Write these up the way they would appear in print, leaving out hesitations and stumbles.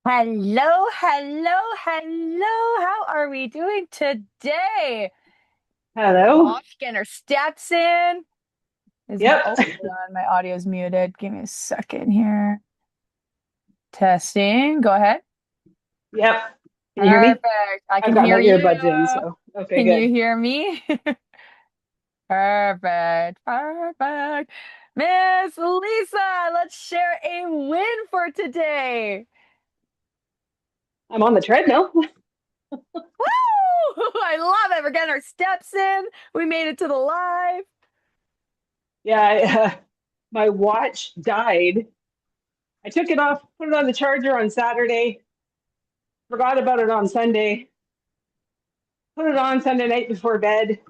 Hello, hello, hello. How are we doing today? Hello. Gosh, getting our steps in. Yep. Oh, hold on, my audio's muted. Give me a second here. Testing. Go ahead. Yep. Can you hear me? Perfect. I I've can got hear my you. earbuds in, so okay, Can you good. hear me? Perfect. Perfect. Miss Lisa, let's share a win for today. I'm on the treadmill. Woo! I love it. We're getting our steps in. We made it to the live. Yeah, my watch died. I took it off, put it on the charger on Saturday, forgot about it on Sunday, put it on Sunday night before bed,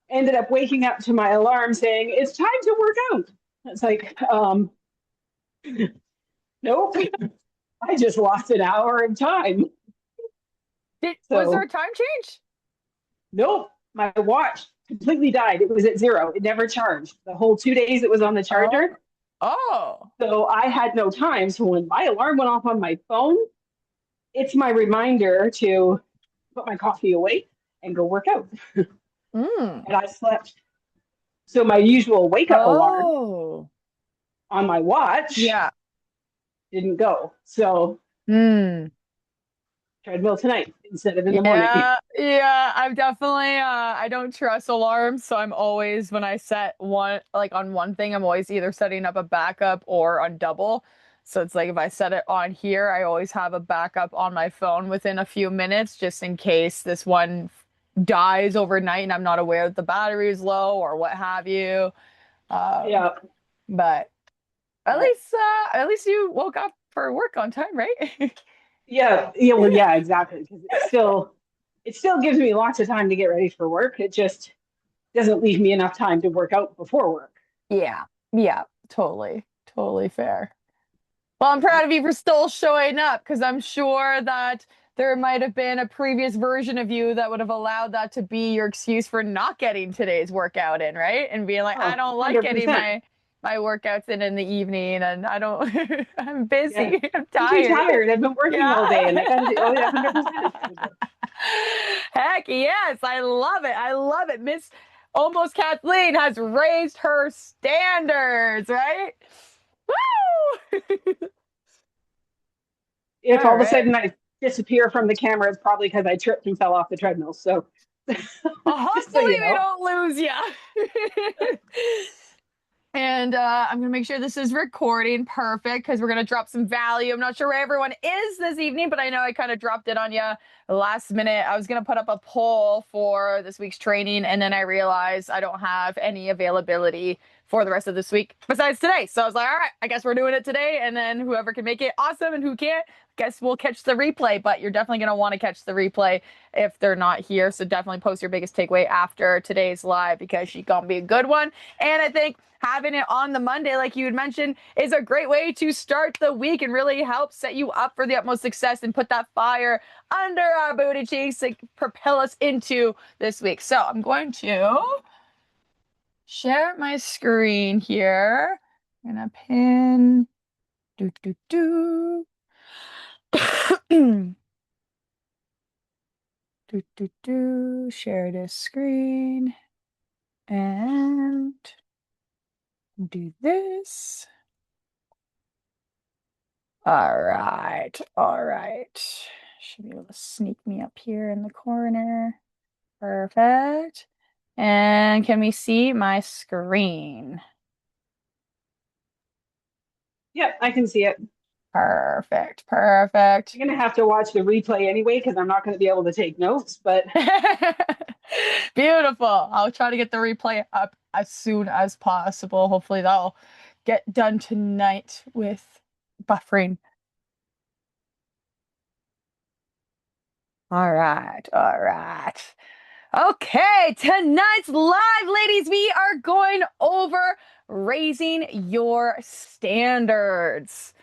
ended up waking up to my alarm saying, "It's time to work out." It's like, nope, I just lost an hour of time. Was there a So, time change? nope, my watch completely died. It was at zero. It never charged. The whole 2 days it was on the Oh, charger. oh. So I had no time. So when my alarm went off on my phone, it's my reminder to put my coffee away and go work out. Mm. And I slept. So my usual wake up alarm Oh. on my watch Yeah. didn't go. So Mm. treadmill tonight instead of in the morning. Yeah, yeah, I'm definitely I don't trust alarms, so I'm always when I set one like on one thing, I'm always either setting up a backup or on double. So it's like if I set it on here, I always have a backup on my phone within a few minutes just in case this one dies overnight and I'm not aware that the battery is low or what have you. Um, Yeah. but But at least you woke up for work on time, right? yeah, yeah, well, yeah, exactly. Because it still gives me lots of time to get ready for work. It just doesn't leave me enough time to work out before work. Yeah. Yeah, totally. Totally fair. Well, I'm proud of you for still showing up because I'm sure that there might have been a previous version of you that would have allowed that to be your excuse for not getting today's workout in, right? And being like, I Oh, don't like getting 100%. my workouts in the evening and I don't I'm Yeah. busy. I'm I'm too tired. tired. I've been working all day and I Yeah. got to do, oh, yeah, 100%. Heck yes, I love it. I love it. Miss Almost Kathleen has raised her standards, right? Woo! If All all of a right. sudden I disappear from the camera, it's probably because I tripped and fell off the treadmill. So Well, just so hopefully you we know. don't lose you. And I'm gonna make sure this is recording perfect because we're gonna drop some value. I'm not sure where everyone is this evening, but I know I kind of dropped it on you last minute. I was gonna put up a poll for this week's training, and then I realized I don't have any availability for the rest of this week besides today. So I was like, all right, I guess we're doing it today, and then whoever can make it, awesome, and who can't, guess we'll catch the replay. But you're definitely gonna want to catch the replay if they're not here. So definitely post your biggest takeaway after today's live because she's gonna be a good one. And I think having it on the Monday, like you had mentioned, is a great way to start the week and really help set you up for the utmost success and put that fire under our booty cheeks to propel us into this week. So I'm going to share my screen here. I'm gonna pin do do do do do do share this screen and do this. All right. All right. Should be able to sneak me up here in the corner. Perfect. And can we see my screen? Yep, I can see it. Perfect. Perfect. I'm going to have to watch the replay anyway because I'm not going to be able to take notes. But Beautiful. I'll try to get the replay up as soon as possible. Hopefully that'll get done tonight with buffering. All right. All right. Okay, tonight's live, ladies, we are going over raising your standards.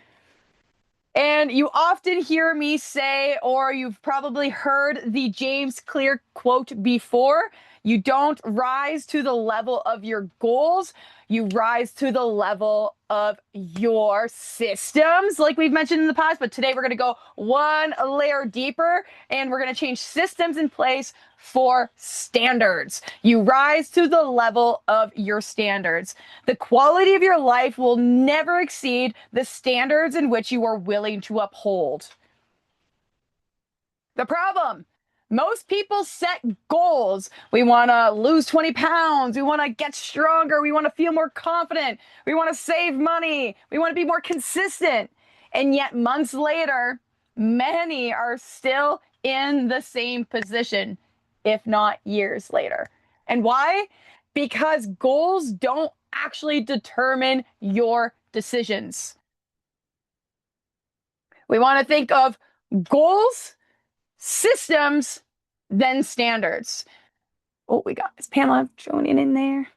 And you often hear me say, or you've probably heard the James Clear quote before, You don't rise to the level of your goals. You rise to the level of your systems, like we've mentioned in the past. But today we're going to go one layer deeper and we're going to change systems in place for standards. You rise to the level of your standards. The quality of your life will never exceed the standards in which you are willing to uphold. The problem, most people set goals. We want to lose 20 pounds. We want to get stronger. We want to feel more confident. We want to save money. We want to be more consistent. And yet, months later, many are still in the same position, if not years later. And why? Because goals don't actually determine your decisions. We want to think of goals, systems, then standards. Oh, we got Miss Pamela joining in there.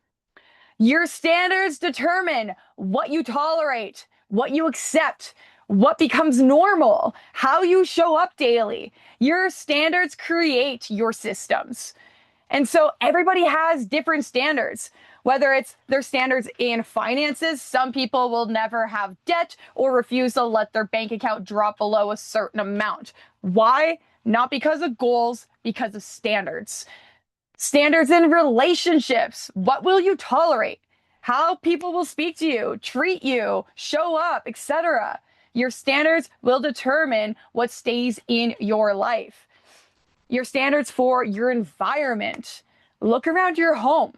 Your standards determine what you tolerate, what you accept, what becomes normal, how you show up daily. Your standards create your systems. And so everybody has different standards, whether it's their standards in finances. Some people will never have debt or refuse to let their bank account drop below a certain amount. Why? Not because of goals, because of standards. Standards in relationships. What will you tolerate? How people will speak to you, treat you, show up, etc. Your standards will determine what stays in your life. Your standards for your environment. Look around your home.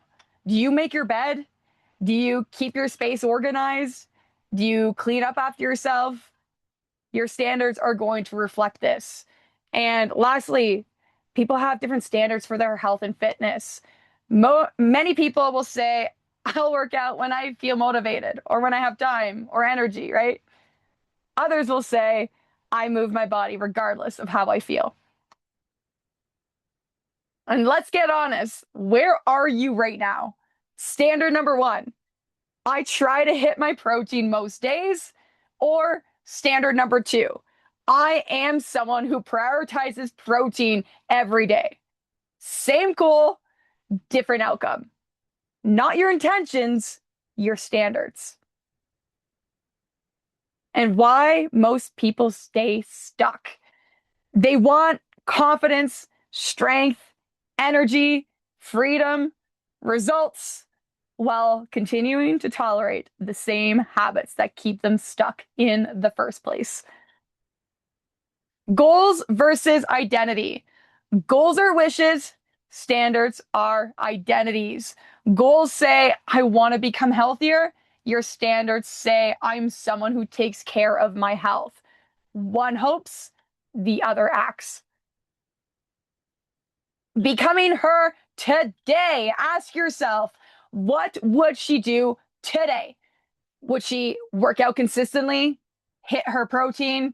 Do you make your bed? Do you keep your space organized? Do you clean up after yourself? Your standards are going to reflect this. And lastly, people have different standards for their health and fitness. Many people will say, I'll work out when I feel motivated or when I have time or energy, right? Others will say, I move my body regardless of how I feel. And let's get honest, where are you right now? Standard number one, I try to hit my protein most days. Or standard number two, I am someone who prioritizes protein every day. Same goal, different outcome. Not your intentions, your standards. And why most people stay stuck. They want confidence, strength, energy, freedom, results, while continuing to tolerate the same habits that keep them stuck in the first place. Goals versus identity. Goals are wishes, standards are identities. Goals say, I want to become healthier. Your standards say, I'm someone who takes care of my health. One hopes, the other acts. Becoming her today. Ask yourself, what would she do today? Would she work out consistently, hit her protein,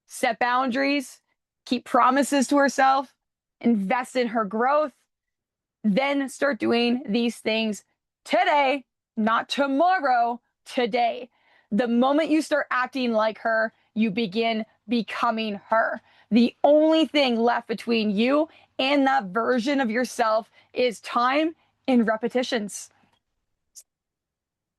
set boundaries, keep promises to herself, invest in her growth, then start doing these things today, not tomorrow, today. The moment you start acting like her, you begin becoming her. The only thing left between you and that version of yourself is time and repetitions.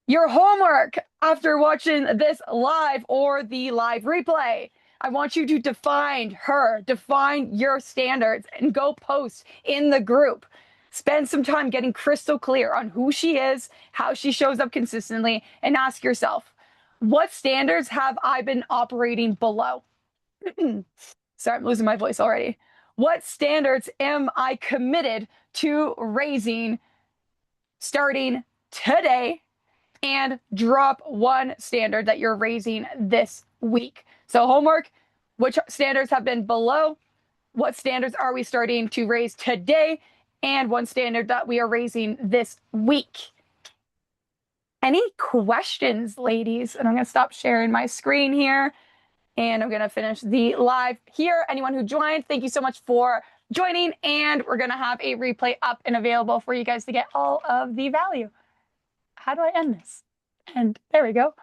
Your homework after watching this live or the live replay, I want you to define her, define your standards, and go post in the group. Spend some time getting crystal clear on who she is, how she shows up consistently, and ask yourself, what standards have I been operating below? Sorry, I'm losing my voice already. What standards am I committed to raising starting today? And drop one standard that you're raising this week. So homework, which standards have been below? What standards are we starting to raise today? And one standard that we are raising this week. Any questions, ladies? And I'm going to stop sharing my screen here. And I'm going to finish the live here. Anyone who joined, thank you so much for joining. And we're going to have a replay up and available for you guys to get all of the value. How do I end this? And there we go.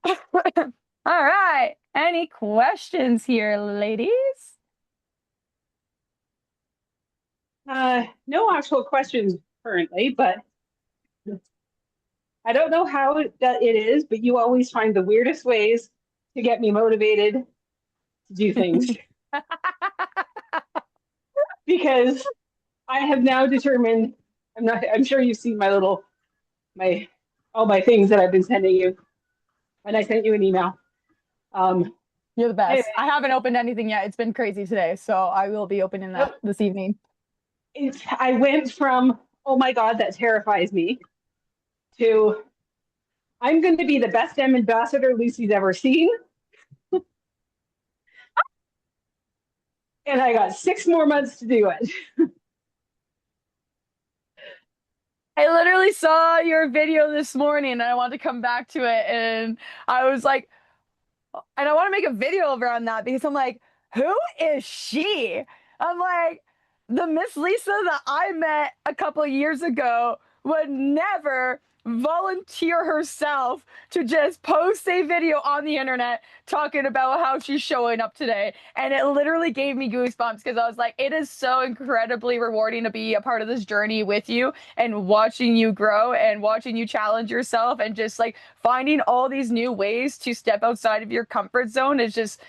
All right. Any questions here, ladies? No actual questions currently, but I don't know how that it is, but you always find the weirdest ways to get me motivated to do things because I have now determined I'm sure you've seen my all my things that I've been sending you when I sent you an email. Um You're the anyway, best. I haven't opened anything yet. It's been crazy today, so I will be opening that nope, this evening. I went from oh my god, that terrifies me to I'm going to be the best ambassador Lucy's ever seen. And I got 6 more months to do it. I literally saw your video this morning and I wanted to come back to it and I was like, and I want to make a video around that because I'm like, who is she? I'm like, the Miss Lisa that I met a couple years ago would never volunteer herself to just post a video on the internet talking about how she's showing up today. And it literally gave me goosebumps because I was like, it is so incredibly rewarding to be a part of this journey with you and watching you grow and watching you challenge yourself and just like finding all these new ways to step outside of your comfort zone is just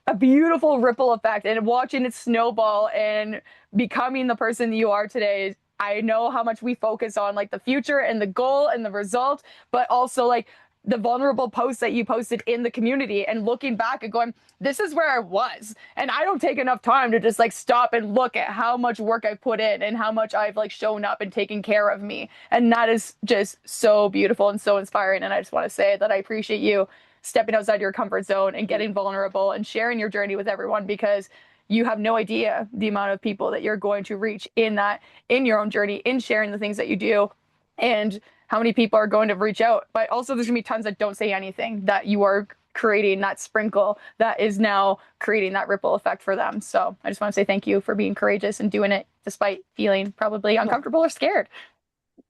a beautiful ripple effect and watching it snowball and becoming the person you are today. I know how much we focus on like the future and the goal and the result, but also like the vulnerable posts that you posted in the community and looking back and going, this is where I was. And I don't take enough time to just like stop and look at how much work I put in and how much I've like shown up and taken care of me. And that is just so beautiful and so inspiring. And I just want to say that I appreciate you stepping outside your comfort zone and getting vulnerable and sharing your journey with everyone because you have no idea the amount of people that you're going to reach in that in your own journey in sharing the things that you do and how many people are going to reach out. But also there's gonna be tons that don't say anything that you are creating that sprinkle that is now creating that ripple effect for them. So I just want to say thank you for being courageous and doing it despite feeling probably uncomfortable or scared.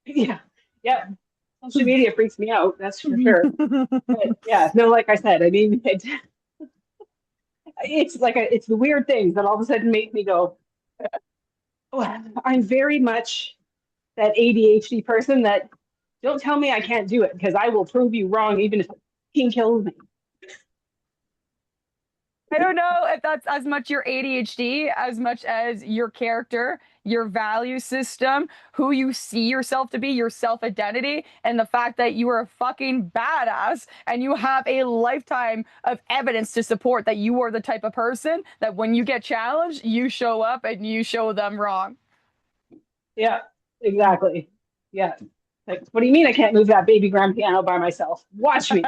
Yeah. Yeah. Social media freaks me out, that's for sure. But yeah, no, like I said, I mean, it's like it's the weird things that all of a sudden make me go, oh, I'm very much that ADHD person that don't tell me I can't do it because I will prove you wrong even if it kills me. I don't know if that's as much your ADHD as much as your character, your value system, who you see yourself to be, your self identity, and the fact that you are a fucking badass and you have a lifetime of evidence to support that you are the type of person that when you get challenged, you show up and you show them wrong. Yeah, exactly. Yeah. Like, what do you mean I can't move that baby grand piano by myself? Watch me.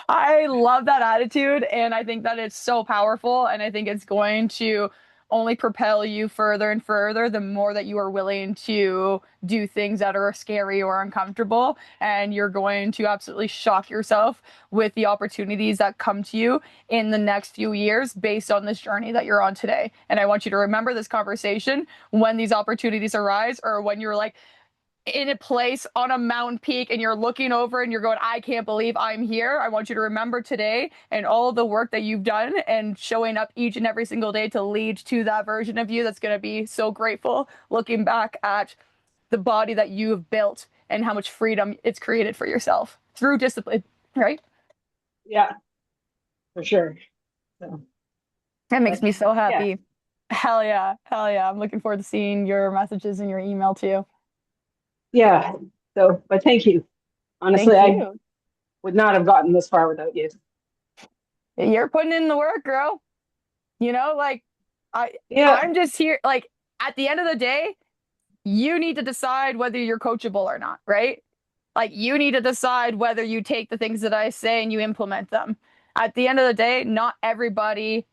I love that attitude, and I think that it's so powerful, and I think it's going to only propel you further and further the more that you are willing to do things that are scary or uncomfortable, and you're going to absolutely shock yourself with the opportunities that come to you in the next few years based on this journey that you're on today. And I want you to remember this conversation when these opportunities arise or when you're like, in a place on a mountain peak and you're looking over and you're going, I can't believe I'm here. I want you to remember today and all the work that you've done and showing up each and every single day to lead to that version of you that's going to be so grateful looking back at the body that you've built and how much freedom it's created for yourself through discipline, right? Yeah, for sure. So, That makes but me so yeah, happy. Hell yeah. Hell yeah. I'm looking forward to seeing your messages and your email too. yeah. So, but thank you. Honestly, Thank I you. would not have gotten this far without you. You're putting in the work, girl. Like I Yeah, I'm just here like at the end of the day, you need to decide whether you're coachable or not, right? Like you need to decide whether you take the things that I say and you implement them. At the end of the day, not everybody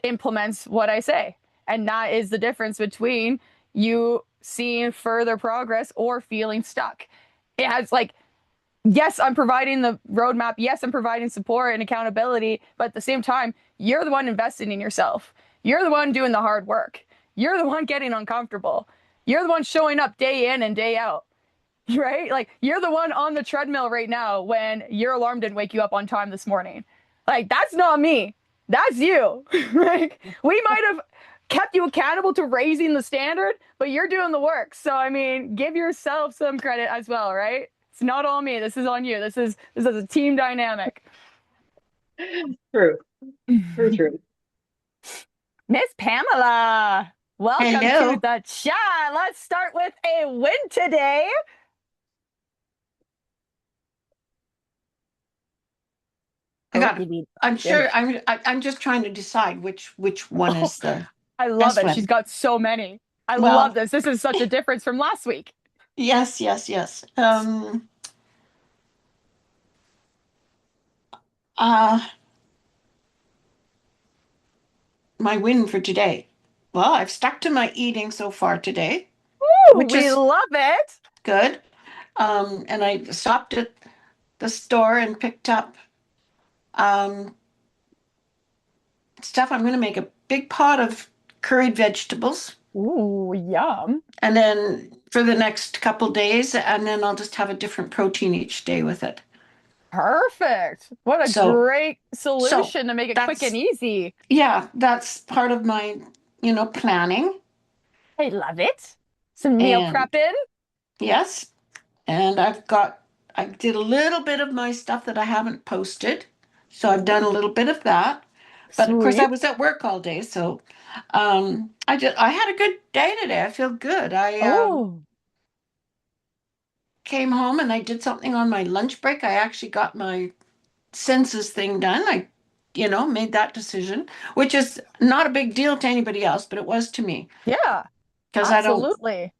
implements what I say. And that is the difference between you seeing further progress or feeling stuck. It has like yes, I'm providing the roadmap. Yes, I'm providing support and accountability. But at the same time, you're the one investing in yourself. You're the one doing the hard work. You're the one getting uncomfortable. You're the one showing up day in and day out, right? Like you're the one on the treadmill right now when your alarm didn't wake you up on time this morning. Like that's not me. That's you. Like we might have kept you accountable to raising the standard, but you're doing the work. So I mean, give yourself some credit as well, right? It's not all me. This is on you. This is a team dynamic. True, true, true. Miss Pamela, welcome to Hello. the chat. Let's start with a win today. I got. Oh, I'm sure. I'm just trying to decide which one is the I love best it. She's one. got so many. I love Well, this. This is such a difference from last week. yes, yes, yes. Uh, my win for today. Well, I've stuck to my eating so far today, Ooh, which we is love it. good. And I stopped at the store and picked up um stuff. I'm going to make a big pot of curried vegetables. Ooh, yum. And then for the next couple days, and then I'll just have a different protein each day with it. Perfect. What a So, great so solution to make it quick and that's, easy. yeah, that's part of my, planning. I love it. Some meal And prepping. yes, and I did a little bit of my stuff that I haven't posted. So I've done a little bit of that. But of course, I Sweet. was at work all day. So I had a good day today. I feel good. I Oh, came home and I did something on my lunch break. I actually got my census thing done. I, made that decision, which is not a big deal to anybody else, but it was to me yeah, because absolutely.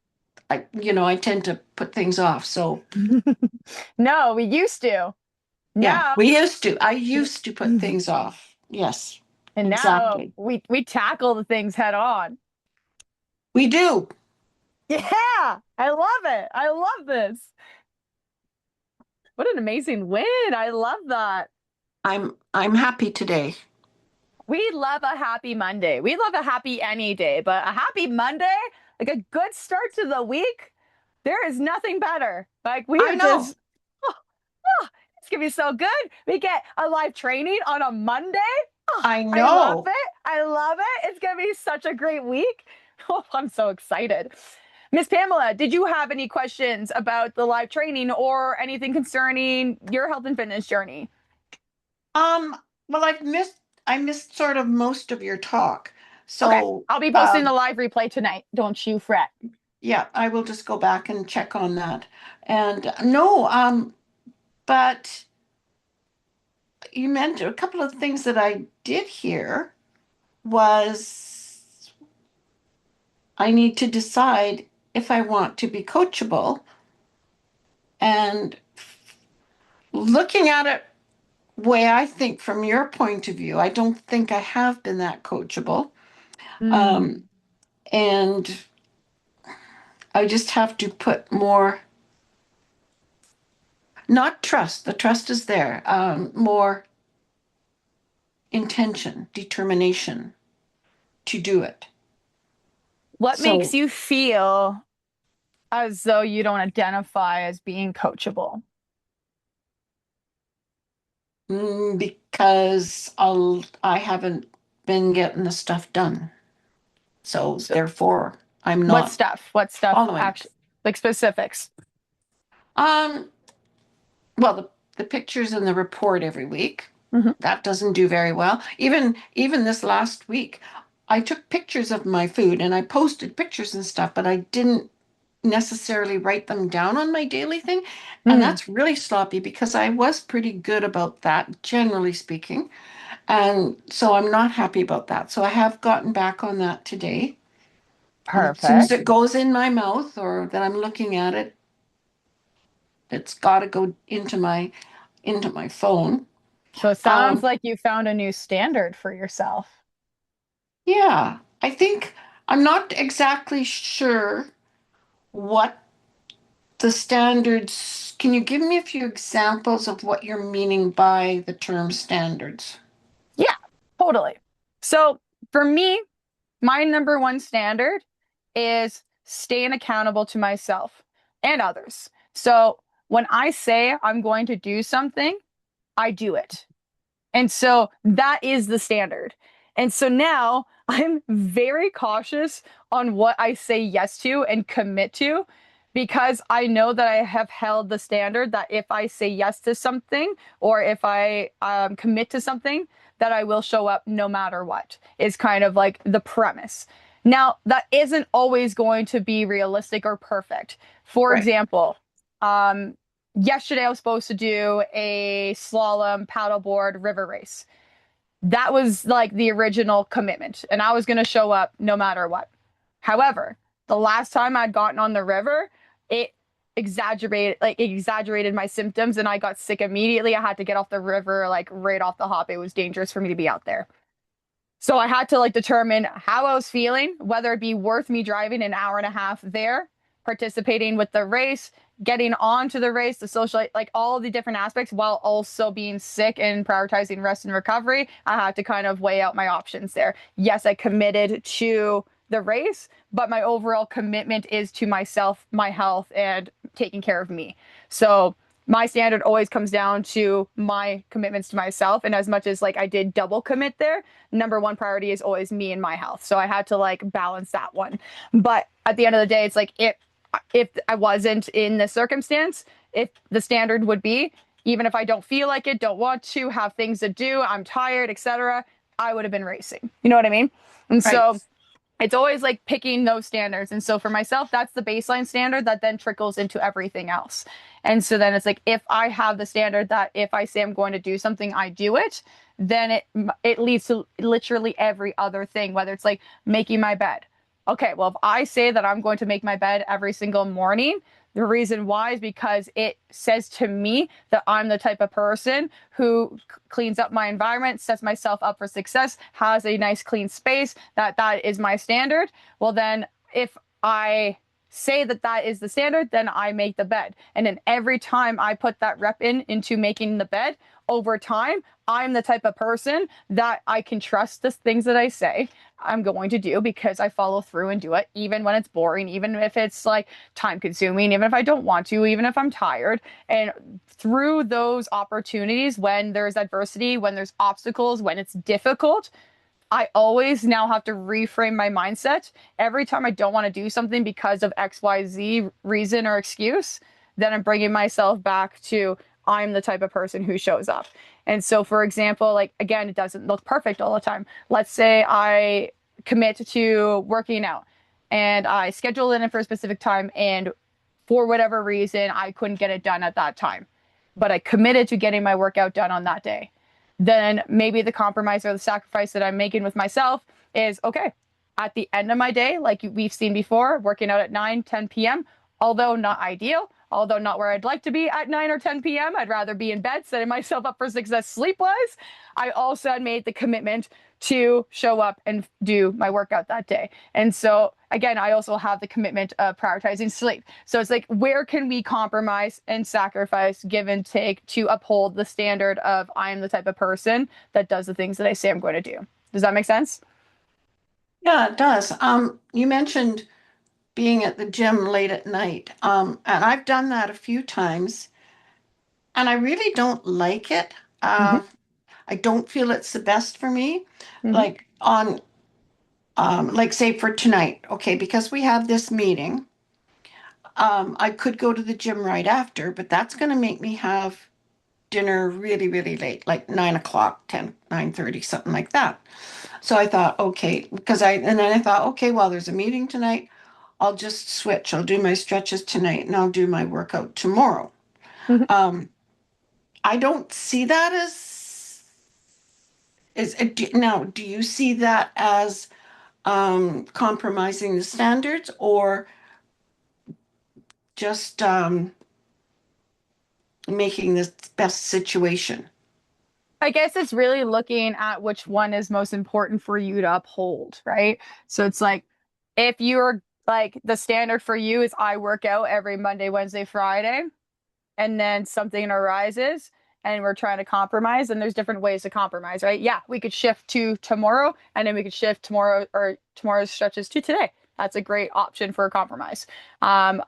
I tend to put things off. So No, we used to. yeah, Now, I used to put things off. Yes, and now exactly. we tackle the things head on. We do. Yeah, I love it. I love this. What an amazing win. I love that. I'm happy today. We love a happy Monday. We love a happy any day, but a happy Monday, like a good start to the week, there is nothing better. Like we I are know. just, oh, oh, it's gonna be so good. We get a live training on a Monday. Oh, I I love know. it. I love it. It's gonna be such a great week. Oh, I'm so excited. Miss Pamela, did you have any questions about the live training or anything concerning your health and fitness journey? Um, well, I missed sort of most of your talk. Okay, So, I'll be posting the live replay tonight. Don't you fret. yeah, I will just go back and check on that. And no, but you mentioned a couple of things that I did hear was I need to decide if I want to be coachable. And looking at it way I think from your point of view, I don't think I have been that coachable. Um, Mm, and I just have to put more, not trust, the trust is there, more intention, determination to do it. what makes So, you feel as though you don't identify as being coachable? because I haven't been getting the stuff done. So So, therefore, I'm what not stuff? What stuff following. actually, like specifics? Um, well, the pictures in the report every week, Mhm. that doesn't do very well. Even this last week, I took pictures of my food and I posted pictures and stuff, but I didn't necessarily write them down on my daily thing. And Mm, that's really sloppy because I was pretty good about that, generally speaking. And so I'm not happy about that. So I have gotten back on that today. And as soon as perfect. it goes in my mouth or that I'm looking at it, it's got to go into my phone. So it sounds Um, like you found a new standard for yourself. yeah, I think I'm not exactly sure what the standards. Can you give me a few examples of what you're meaning by the term standards? Yeah, totally. So for me, my number one standard is staying accountable to myself and others. So when I say I'm going to do something, I do it. And so that is the standard. And so now I'm very cautious on what I say yes to and commit to because I know that I have held the standard that if I say yes to something or if I commit to something, that I will show up no matter what, is kind of like the premise. Now, that isn't always going to be realistic or perfect. For Right. example, um, yesterday I was supposed to do a slalom paddleboard river race. That was like the original commitment, and I was going to show up no matter what. However, the last time I'd gotten on the river, it exaggerated my symptoms and I got sick immediately. I had to get off the river like right off the hop. It was dangerous for me to be out there. So I had to like determine how I was feeling, whether it be worth me driving an hour and a half there, participating with the race, getting on to the race, the social, like all of the different aspects while also being sick and prioritizing rest and recovery. I had to kind of weigh out my options there. Yes, I committed to the race, but my overall commitment is to myself, my health, and taking care of me. So my standard always comes down to my commitments to myself. And as much as like I did double commit there, number one priority is always me and my health. So I had to like balance that one. But at the end of the day, it's like if I wasn't in this circumstance, if the standard would be, even if I don't feel like it, don't want to, have things to do, I'm tired, etc., I would have been racing. You know what I mean? And Right. so it's always like picking those standards. And so for myself, that's the baseline standard that then trickles into everything else. And so then it's like if I have the standard that if I say I'm going to do something, I do it, then it leads to literally every other thing, whether it's like making my bed. Okay, well, if I say that I'm going to make my bed every single morning, the reason why is because it says to me that I'm the type of person who cleans up my environment, sets myself up for success, has a nice clean space, that is my standard. Well, then if I say that that is the standard, then I make the bed. And then every time I put that rep into making the bed, over time, I'm the type of person that I can trust the things that I say I'm going to do because I follow through and do it, even when it's boring, even if it's like time consuming, even if I don't want to, even if I'm tired. And through those opportunities, when there's adversity, when there's obstacles, when it's difficult, I always now have to reframe my mindset. Every time I don't want to do something because of XYZ reason or excuse, then I'm bringing myself back to I'm the type of person who shows up. And so, for example, like again, it doesn't look perfect all the time. Let's say I commit to working out and I schedule it in for a specific time, and for whatever reason, I couldn't get it done at that time. But I committed to getting my workout done on that day. Then maybe the compromise or the sacrifice that I'm making with myself is okay, at the end of my day, like we've seen before, working out at 9, 10 p.m., although not ideal, although not where I'd like to be at 9 or 10 p.m., I'd rather be in bed, setting myself up for success sleep wise. I also had made the commitment to show up and do my workout that day. And so, again, I also have the commitment of prioritizing sleep. So it's like, where can we compromise and sacrifice, give and take to uphold the standard of I am the type of person that does the things that I say I'm going to do? Does that make sense? Yeah, it does. You mentioned being at the gym late at night. And I've done that a few times, and I really don't like it. Mm-hmm, I don't feel it's the best for me. mm-hmm, Like on, like say for tonight, okay, because we have this meeting, I could go to the gym right after, but that's going to make me have dinner really, really late, like 9 o'clock, 10, 9:30, something like that. So I thought, okay, and then I thought, okay, well, there's a meeting tonight. I'll just switch. I'll do my stretches tonight and I'll do my workout tomorrow. mm-hmm. Um, I don't see that now, do you see that as compromising the standards or just making the best situation? I guess it's really looking at which one is most important for you to uphold, right? So it's like if you're like the standard for you is I work out every Monday, Wednesday, Friday, and then something arises and we're trying to compromise, and there's different ways to compromise, right? Yeah, we could shift to tomorrow and then we could shift tomorrow or tomorrow's stretches to today. That's a great option for a compromise.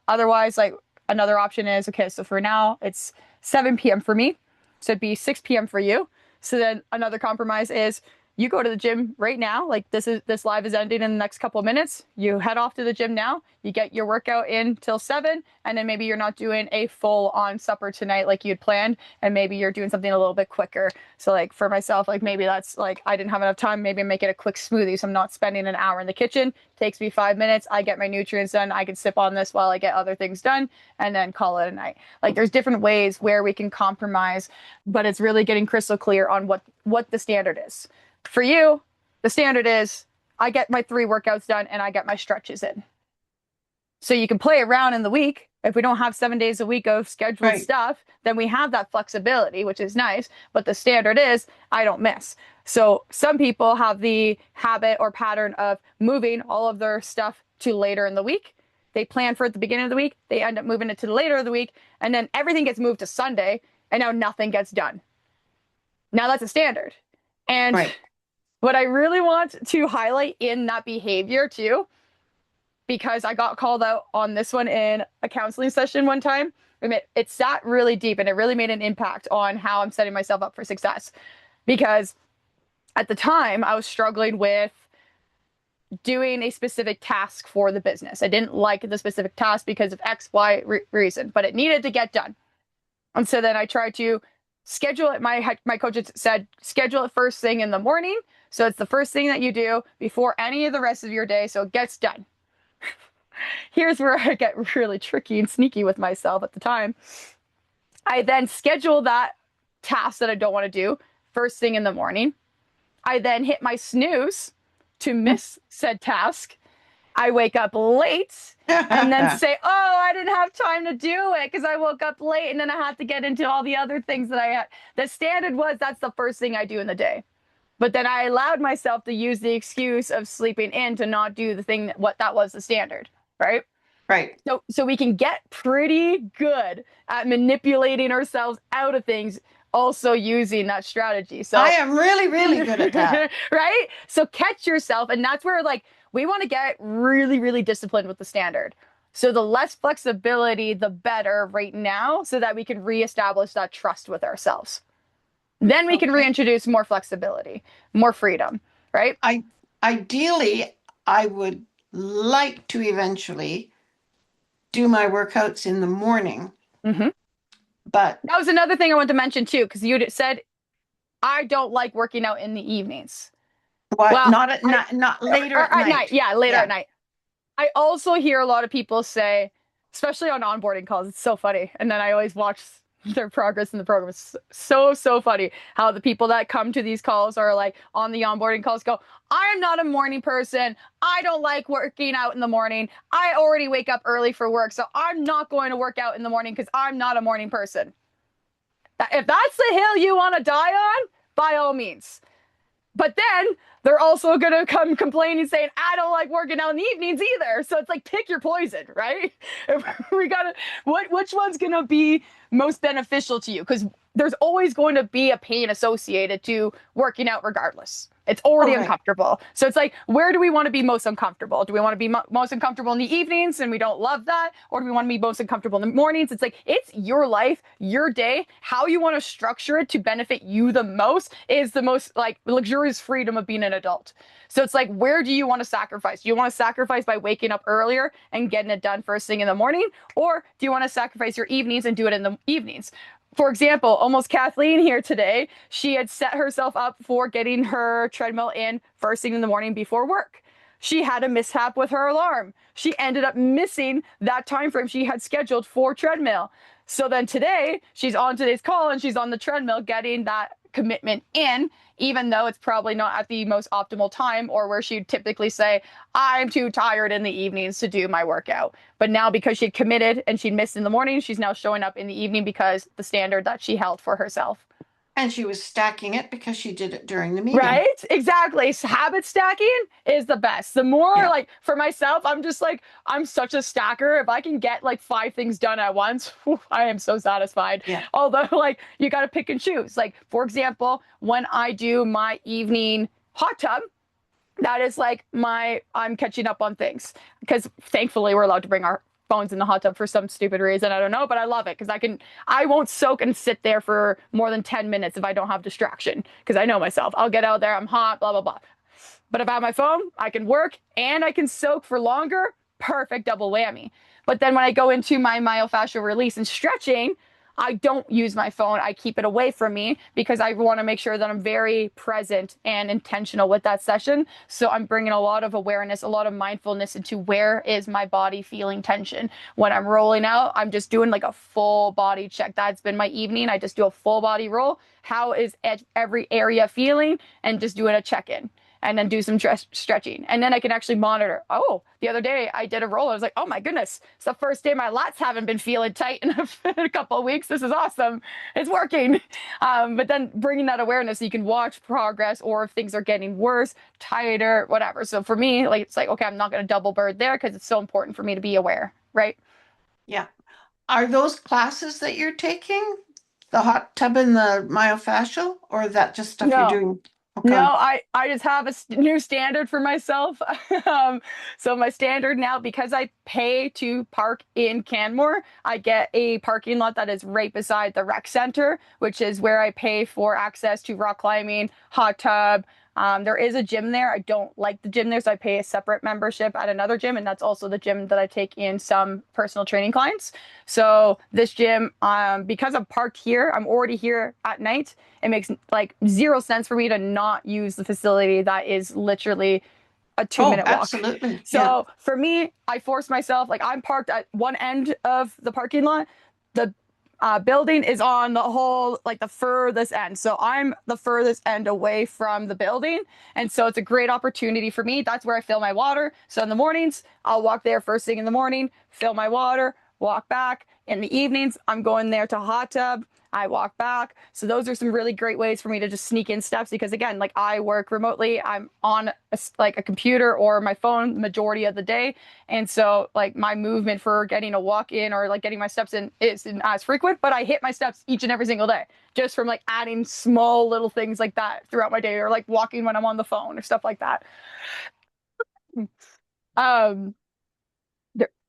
Otherwise, like another option is okay, so for now it's 7 p.m. for me. So it'd be 6 p.m. for you. So then another compromise is you go to the gym right now. Like this live is ending in the next couple of minutes. You head off to the gym now. You get your workout in till 7, and then maybe you're not doing a full on supper tonight like you'd planned, and maybe you're doing something a little bit quicker. So like for myself, like maybe that's like I didn't have enough time. Maybe I make it a quick smoothie, so I'm not spending an hour in the kitchen. Takes me 5 minutes. I get my nutrients done. I can sip on this while I get other things done, and then call it a night. Like there's different ways where we can compromise, but it's really getting crystal clear on what the standard is. For you, the standard is I get my 3 workouts done and I get my stretches in. So you can play around in the week. If we don't have 7 days a week of scheduled stuff, then we have that flexibility, which is nice. But the standard is I don't miss. So some people have the habit or pattern of moving all of their stuff to later in the week. They plan for it at the beginning of the week. They end up moving it to the later of the week. And then everything gets moved to Sunday. And now nothing gets done. Now that's a standard. And what I really want to highlight in that behavior too, because I got called out on this one in a counseling session one time. It sat really deep and it really made an impact on how I'm setting myself up for success. Because at the time I was struggling with doing a specific task for the business. I didn't like the specific task because of X, Y reason, but it needed to get done. And so then I tried to schedule it. My coach had said, schedule it first thing in the morning. So it's the first thing that you do before any of the rest of your day. So it gets done. Here's where I get really tricky and sneaky with myself at the time. I then schedule that task that I don't want to do first thing in the morning. I then hit my snooze to miss said task. I wake up late and then say, oh, I didn't have time to do it because I woke up late and then I had to get into all the other things that I had. The standard was that's the first thing I do in the day. But then I allowed myself to use the excuse of sleeping in to not do the thing that was the standard, right? Right. So we can get pretty good at manipulating ourselves out of things, also using that strategy. So I am really, really good at that. Right? So catch yourself. And that's where like we want to get really, really disciplined with the standard. So the less flexibility, the better right now, so that we can reestablish that trust with ourselves. Then we can reintroduce more flexibility, more freedom, right? Ideally, I would like to eventually do my workouts in the morning. Mm-hmm. But that was another thing I wanted to mention too, because you said I don't like working out in the evenings. Well, not later at night. Yeah, later at night. I also hear a lot of people say, especially on onboarding calls, it's so funny. And then I always watch their progress in the program. It's so funny how the people that come to these calls are like on the onboarding calls go, I'm not a morning person. I don't like working out in the morning. I already wake up early for work, so I'm not going to work out in the morning because I'm not a morning person. If that's the hill you want to die on, by all means. But then they're also going to come complaining saying, I don't like working out in the evenings either. So it's like, pick your poison, right? We got to, which one's going to be most beneficial to you? Because there's always going to be a pain associated to working out regardless. It's already uncomfortable. So it's like, where do we want to be most uncomfortable? Do we want to be most uncomfortable in the evenings and we don't love that? Or do we want to be most uncomfortable in the mornings? It's like, it's your life, your day. How you want to structure it to benefit you the most is the most like luxurious freedom of being an adult. So it's like, where do you want to sacrifice? Do you want to sacrifice by waking up earlier and getting it done first thing in the morning? Or do you want to sacrifice your evenings and do it in the evenings? For example, almost Kathleen here today, she had set herself up for getting her treadmill in first thing in the morning before work. She had a mishap with her alarm. She ended up missing that time frame she had scheduled for treadmill. So then today, she's on today's call and she's on the treadmill getting that commitment in, even though it's probably not at the most optimal time or where she'd typically say, I'm too tired in the evenings to do my workout. But now because she'd committed and she'd missed in the morning, she's now showing up in the evening because the standard that she held for herself. And she was stacking it because she did it during the meeting. Right? Exactly. So habit stacking is the best. The more like for myself, I'm just like, I'm such a stacker. If I can get like 5 things done at once, I am so satisfied. Yeah. Although like you got to pick and choose. Like, for example, when I do my evening hot tub, that is like I'm catching up on things because thankfully we're allowed to bring our phone's in the hot tub for some stupid reason. I don't know, but I love it because I won't soak and sit there for more than 10 minutes if I don't have distraction because I know myself. I'll get out there, I'm hot, blah, blah, blah. But if I have my phone, I can work and I can soak for longer. Perfect double whammy. But then when I go into my myofascial release and stretching, I don't use my phone. I keep it away from me because I want to make sure that I'm very present and intentional with that session. So I'm bringing a lot of awareness, a lot of mindfulness into where is my body feeling tension. When I'm rolling out, I'm just doing like a full body check. That's been my evening. I just do a full body roll. How is every area feeling? And just doing a check-in. And then do some stretching. And then I can actually monitor. Oh, the other day I did a roll. I was like, oh my goodness, it's the first day my lats haven't been feeling tight in a couple of weeks. This is awesome. It's working. But then bringing that awareness so you can watch progress or if things are getting worse, tighter, whatever. So for me, like, it's like, okay, I'm not going to double bird there because it's so important for me to be aware, right? Yeah. Are those classes that you're taking, the hot tub and the myofascial, or is that just stuff you're No. doing? Okay. No, I just have a new standard for myself. So my standard now, because I pay to park in Canmore, I get a parking lot that is right beside the rec center, which is where I pay for access to rock climbing, hot tub. There is a gym there. I don't like the gym there, so I pay a separate membership at another gym, and that's also the gym that I take in some personal training clients. So this gym, because I'm parked here, I'm already here at night. It makes like zero sense for me to not use the facility that is literally a 2 minute walk. Absolutely. So for me, I force myself, like I'm parked at one end of the parking lot. The building is on the whole, like the furthest end. So I'm the furthest end away from the building. And so it's a great opportunity for me. That's where I fill my water. So in the mornings, I'll walk there first thing in the morning, fill my water, walk back. In the evenings, I'm going there to hot tub. I walk back. So those are some really great ways for me to just sneak in steps because again, like I work remotely. I'm on like a computer or my phone majority of the day. And so like my movement for getting a walk in or like getting my steps in isn't as frequent, but I hit my steps each and every single day just from like adding small little things like that throughout my day or like walking when I'm on the phone or stuff like that. Um,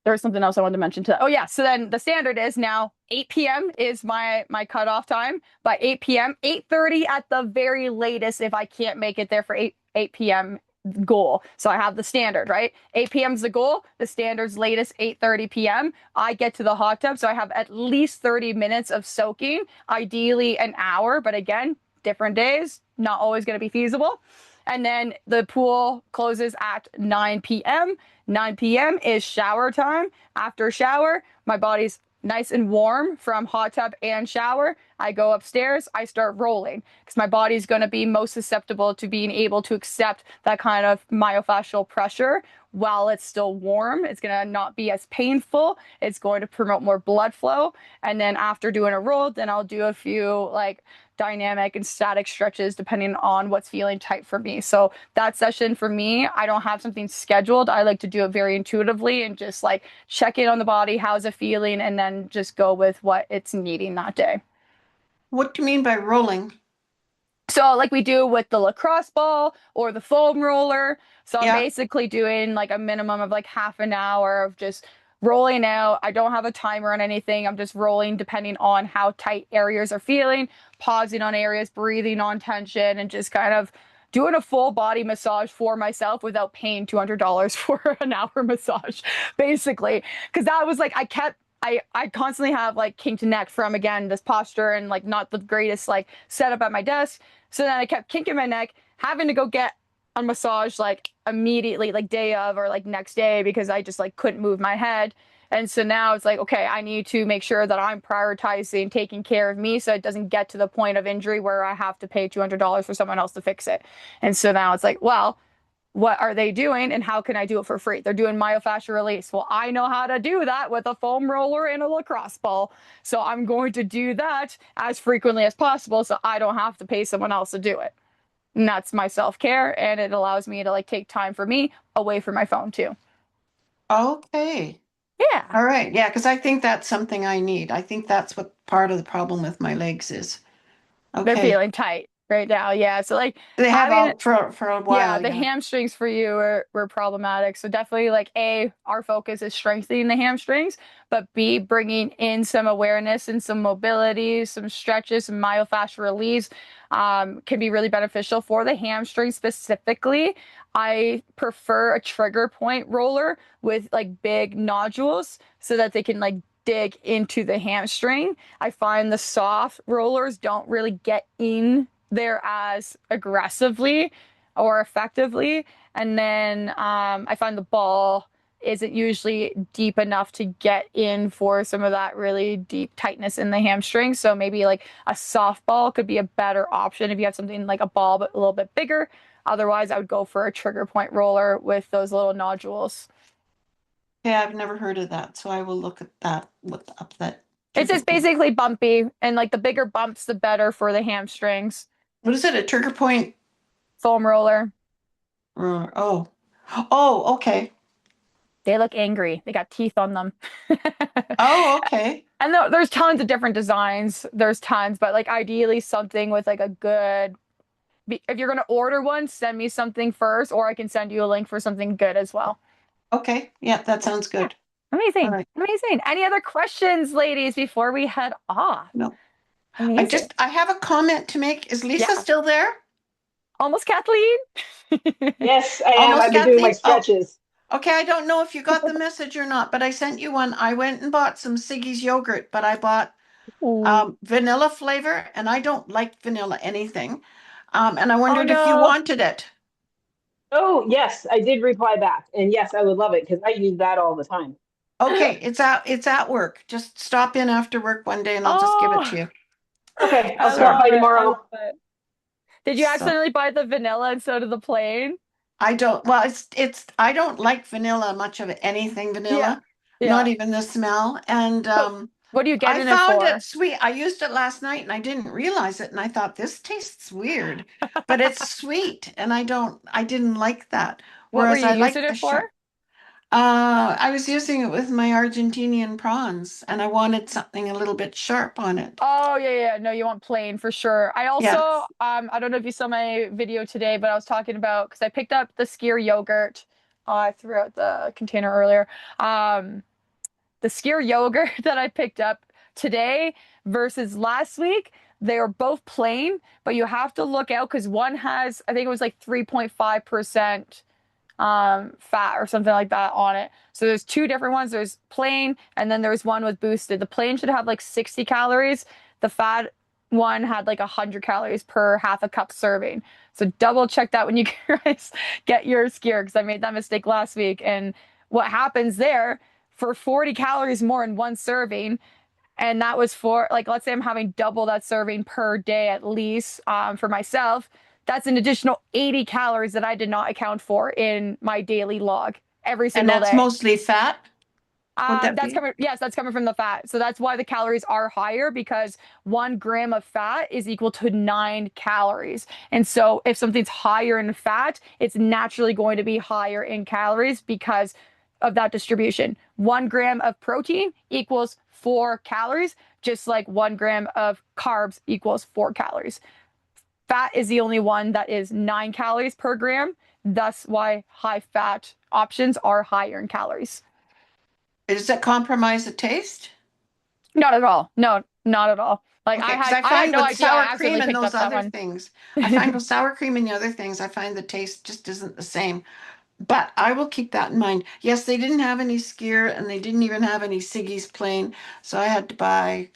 there's something else I wanted to mention to that. Oh yeah, so then the standard is now 8 p.m. is my cutoff time. By 8 p.m., 8:30 at the very latest if I can't make it there for 8 p.m. goal. So I have the standard, right? 8 p.m. is the goal. The standard's latest 8:30 p.m. I get to the hot tub, so I have at least 30 minutes of soaking, ideally an hour, but again, different days, not always going to be feasible. And then the pool closes at 9 p.m. 9 p.m. is shower time. After shower, my body's nice and warm from hot tub and shower. I go upstairs, I start rolling because my body's going to be most susceptible to being able to accept that kind of myofascial pressure while it's still warm. It's going to not be as painful. It's going to promote more blood flow. And then after doing a roll, then I'll do a few like dynamic and static stretches depending on what's feeling tight for me. So that session for me, I don't have something scheduled. I like to do it very intuitively and just like check in on the body, how's it feeling, and then just go with what it's needing that day. What do you mean by rolling? So like we do with the lacrosse ball or the foam roller. So I'm Yeah. basically doing like a minimum of like half an hour of just rolling out. I don't have a timer on anything. I'm just rolling depending on how tight areas are feeling, pausing on areas, breathing on tension, and just kind of doing a full body massage for myself without paying $200 for an hour massage, basically. Because that was like, I constantly have like kinked neck from again this posture and like not the greatest like setup at my desk. So then I kept kinking my neck, having to go get a massage like immediately, like day of or like next day because I just like couldn't move my head. And so now it's like, okay, I need to make sure that I'm prioritizing taking care of me so it doesn't get to the point of injury where I have to pay $200 for someone else to fix it. And so now it's like, well, what are they doing and how can I do it for free? They're doing myofascial release. Well, I know how to do that with a foam roller and a lacrosse ball. So I'm going to do that as frequently as possible so I don't have to pay someone else to do it. And that's my self-care and it allows me to like take time for me away from my phone too. Okay. Yeah. All right. Yeah, because I think that's something I need. I think that's what part of the problem with my legs is. They're Okay. feeling tight. right now. Yeah. So like They have having all for a yeah, while, the yeah. hamstrings for you were problematic. So definitely like A, our focus is strengthening the hamstrings, but B, bringing in some awareness and some mobility, some stretches, some myofascial release can be really beneficial for the hamstring specifically. I prefer a trigger point roller with like big nodules so that they can like dig into the hamstring. I find the soft rollers don't really get in there as aggressively or effectively. And then I find the ball isn't usually deep enough to get in for some of that really deep tightness in the hamstring. So maybe like a softball could be a better option if you have something like a ball but a little bit bigger. Otherwise, I would go for a trigger point roller with those little nodules. Yeah, I've never heard of that, so I will look up that It's trigger just point. basically bumpy, and like the bigger bumps, the better for the hamstrings. What is it? A trigger point? Foam roller. Oh, oh, okay. They look angry. They got teeth on them. Oh, okay. And there's tons of different designs. There's tons, but like ideally something with like a good. If you're gonna order one, send me something first, or I can send you a link for something good as well. Okay. Yeah, that sounds Yeah, good. All amazing, right. amazing. Any other questions, ladies, before we head off? No, Amazing. I have a comment to make. Is Lisa Yeah, still there? almost Kathleen. Yes, I am. Almost I've been doing my Kathleen? Oh, stretches. okay. I don't know if you got the message or not, but I sent you one. I went and bought some Siggy's yogurt, but I bought Ooh. vanilla flavor, and I don't like vanilla anything. And I Oh wondered if you no. wanted it. Oh, yes, I did reply back. And yes, I would love it because I use that all the time. Okay, it's at work. Just stop in after work one day and I'll just give it Oh, to you. Okay, I'll I stop So, love by it. I tomorrow. love it. Did you so accidentally buy the vanilla instead of the plain? I don't, well, it's I don't like vanilla much of anything Yeah. vanilla, not Yeah. even the smell. And But what do you get I in it found it for? sweet. I used it last night and I didn't realize it and I thought this tastes weird, but it's sweet and I didn't like that. What were Whereas you I using like the it for? sharp. I was using it with my Argentinian prawns and I wanted something a little bit sharp on it. Oh yeah, yeah. No, you want plain for sure. I also Yeah. I don't know if you saw my video today, but I was talking about because I picked up the skyr yogurt. I threw out the container earlier. Um, the skyr yogurt that I picked up today versus last week, they are both plain, but you have to look out because one has, I think it was like 3.5% fat or something like that on it. So there's two different ones. There's plain and then there's one with boosted. The plain should have like 60 calories. The fat one had like 100 calories per half a cup serving. So double check that when you guys get your skyr because I made that mistake last week. And what happens there for 40 calories more in one serving, and that was for like let's say I'm having double that serving per day at least for myself, that's an additional 80 calories that I did not account for in my daily log every And single that's day. mostly fat. Would that That's be? coming, yes, that's coming from the fat. So that's why the calories are higher because 1 gram of fat is equal to 9 calories. And so if something's higher in fat, it's naturally going to be higher in calories because of that distribution. 1 gram of protein equals 4 calories, just like 1 gram of carbs equals 4 calories. Fat is the only one that is 9 calories per gram. Thus, why high fat options are higher in calories. Does that compromise the taste? Not at all. No, not at all. Like Okay, because I I had find no with idea. I sour cream accidentally and picked those up that other one. things, I find with sour cream and the other things, I find the taste just isn't the same. But I will keep that in mind. Yes, they didn't have any skyr and they didn't even have any Siggy's plain, so I had to buy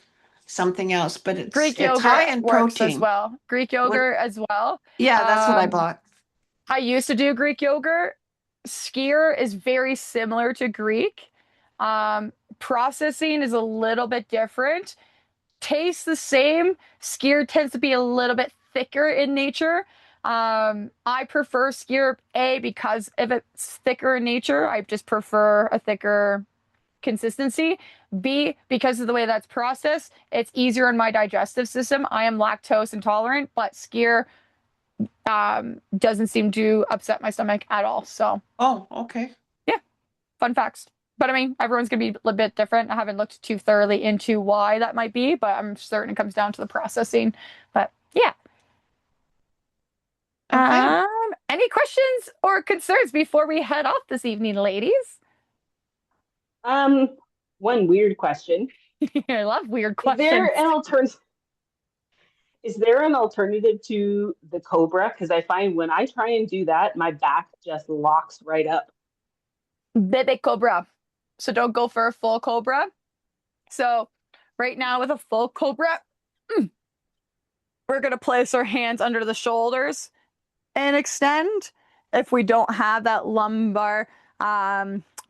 something else. But Greek it's high yogurt in works as protein. well. Greek What? yogurt as well. Yeah, that's what I Um, bought. I used to do Greek yogurt. Skyr is very similar to Greek. Processing is a little bit different. Tastes the same. Skyr tends to be a little bit thicker in nature. I prefer skyr A because if it's thicker in nature, I just prefer a thicker consistency. B, because of the way that's processed, it's easier in my digestive system. I am lactose intolerant, but skyr doesn't seem to upset my stomach at all. So, Oh, okay. yeah, fun facts. But I mean, everyone's gonna be a bit different. I haven't looked too thoroughly into why that might be, but I'm certain it comes down to the processing. But yeah, Okay. Any questions or concerns before we head off this evening, ladies? Um, one weird question. I love weird Is there questions. an alternative? Is there an alternative to the Cobra? Because I find when I try and do that, my back just locks right up. Bebe Cobra. So don't go for a full Cobra. So right now with a full Cobra, we're going to place our hands under the shoulders and extend. If we don't have that lumbar